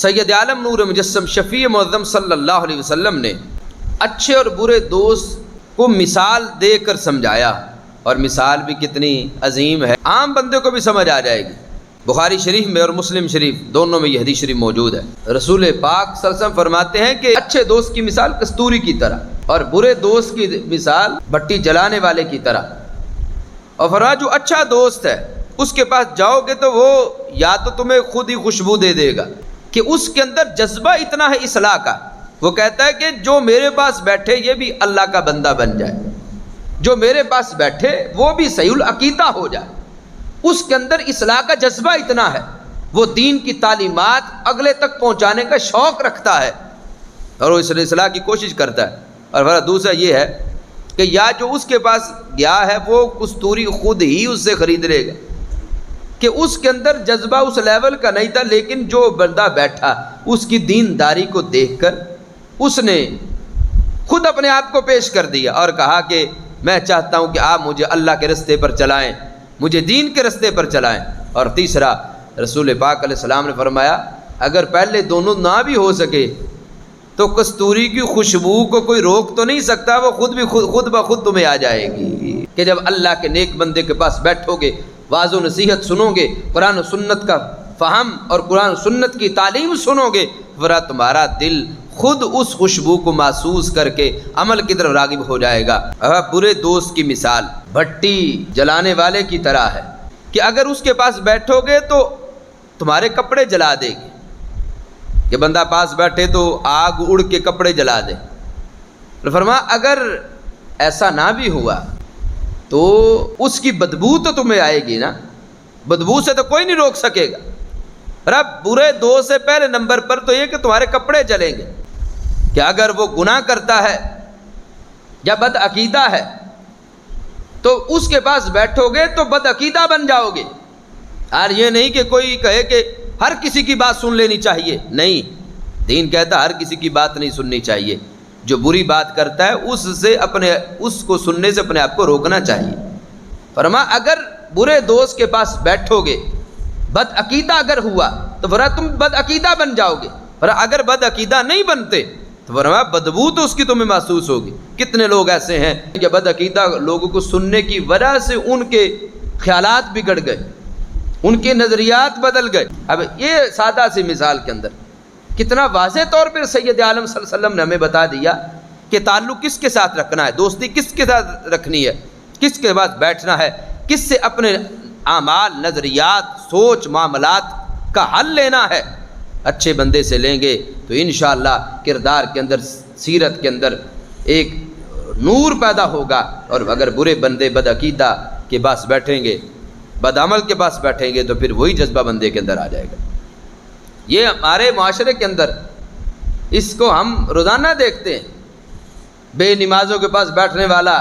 سید عالم نور مجسم شفیع معظم صلی اللہ علیہ وسلم نے اچھے اور برے دوست کو مثال دے کر سمجھایا، اور مثال بھی کتنی عظیم ہے، عام بندے کو بھی سمجھ آ جائے گی۔ بخاری شریف میں اور مسلم شریف دونوں میں یہ حدیث شریف موجود ہے۔ رسول پاک صلی اللہ علیہ وسلم فرماتے ہیں کہ اچھے دوست کی مثال کستوری کی طرح اور برے دوست کی مثال بھٹی جلانے والے کی طرح۔ اور فرمایا جو اچھا دوست ہے اس کے پاس جاؤ گے تو وہ یا تو تمہیں خود ہی خوشبو دے دے گا کہ اس کے اندر جذبہ اتنا ہے اصلاح کا، وہ کہتا ہے کہ جو میرے پاس بیٹھے یہ بھی اللہ کا بندہ بن جائے، جو میرے پاس بیٹھے وہ بھی صحیح العقیدہ ہو جائے، اس کے اندر اصلاح کا جذبہ اتنا ہے، وہ دین کی تعلیمات اگلے تک پہنچانے کا شوق رکھتا ہے اور وہ اس اصلاح کی کوشش کرتا ہے۔ اور پھر دوسرا یہ ہے کہ یا جو اس کے پاس گیا ہے وہ کستوری خود ہی اس سے خرید لے گا کہ اس کے اندر جذبہ اس لیول کا نہیں تھا، لیکن جو بندہ بیٹھا اس کی دینداری کو دیکھ کر اس نے خود اپنے آپ کو پیش کر دیا اور کہا کہ میں چاہتا ہوں کہ آپ مجھے اللہ کے رستے پر چلائیں، مجھے دین کے رستے پر چلائیں۔ اور تیسرا رسول پاک علیہ السلام نے فرمایا اگر پہلے دونوں نہ بھی ہو سکے تو کستوری کی خوشبو کو کوئی روک تو نہیں سکتا، وہ خود بخود تمہیں آ جائے گی کہ جب اللہ کے نیک بندے کے پاس بیٹھو گے، واعظ و نصیحت سنو گے، قرآن و سنت کا فہم اور قرآن و سنت کی تعلیم سنو گے، ورنہ تمہارا دل خود اس خوشبو کو محسوس کر کے عمل کی طرف راغب ہو جائے گا۔ برے دوست کی مثال بھٹی جلانے والے کی طرح ہے کہ اگر اس کے پاس بیٹھو گے تو تمہارے کپڑے جلا دے گی، کہ بندہ پاس بیٹھے تو آگ اڑ کے کپڑے جلا دے۔ فرمایا اگر ایسا نہ بھی ہوا تو اس کی بدبو تو تمہیں آئے گی نا، بدبو سے تو کوئی نہیں روک سکے گا۔ رب برے دوست سے پہلے نمبر پر تو یہ کہ تمہارے کپڑے جلیں گے، کہ اگر وہ گناہ کرتا ہے یا بد عقیدہ ہے تو اس کے پاس بیٹھو گے تو بد عقیدہ بن جاؤ گے۔ اور یہ نہیں کہ کوئی کہے کہ ہر کسی کی بات سن لینی چاہیے، نہیں، دین کہتا ہے ہر کسی کی بات نہیں سننی چاہیے، جو بری بات کرتا ہے اس کو سننے سے اپنے آپ کو روکنا چاہیے۔ فرمایا اگر برے دوست کے پاس بیٹھو گے، بد عقیدہ اگر ہوا تو فرمایا تم بد عقیدہ بن جاؤ گے، فرمایا اگر بد عقیدہ نہیں بنتے تو فرمایا بدبو تو اس کی تمہیں محسوس ہوگی۔ کتنے لوگ ایسے ہیں کہ بد عقیدہ لوگوں کو سننے کی وجہ سے ان کے خیالات بگڑ گئے، ان کے نظریات بدل گئے۔ اب یہ سادہ سی مثال کے اندر کتنا واضح طور پر سید عالم صلی اللہ علیہ وسلم نے ہمیں بتا دیا کہ تعلق کس کے ساتھ رکھنا ہے، دوستی کس کے ساتھ رکھنی ہے، کس کے بعد بیٹھنا ہے، کس سے اپنے اعمال، نظریات، سوچ، معاملات کا حل لینا ہے۔ اچھے بندے سے لیں گے تو انشاءاللہ کردار کے اندر، سیرت کے اندر ایک نور پیدا ہوگا، اور اگر برے بندے بد عقیدہ کے پاس بیٹھیں گے، بد عمل کے پاس بیٹھیں گے تو پھر وہی جذبہ بندے کے اندر آ جائے گا۔ یہ ہمارے معاشرے کے اندر اس کو ہم روزانہ دیکھتے ہیں، بے نمازوں کے پاس بیٹھنے والا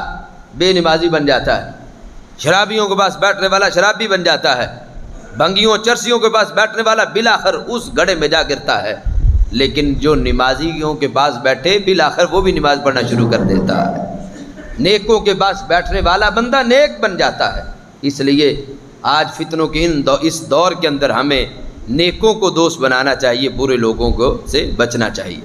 بے نمازی بن جاتا ہے، شرابیوں کے پاس بیٹھنے والا شرابی بن جاتا ہے، بھنگیوں چرسیوں کے پاس بیٹھنے والا بالآخر اس گڑھے میں جا گرتا ہے، لیکن جو نمازیوں کے پاس بیٹھے بالآخر وہ بھی نماز پڑھنا شروع کر دیتا ہے۔ نیکوں کے پاس بیٹھنے والا بندہ نیک بن جاتا ہے۔ اس لیے آج فتنوں کے اس دور کے اندر ہمیں نیکوں کو دوست بنانا چاہیے، برے لوگوں کو سے بچنا چاہیے۔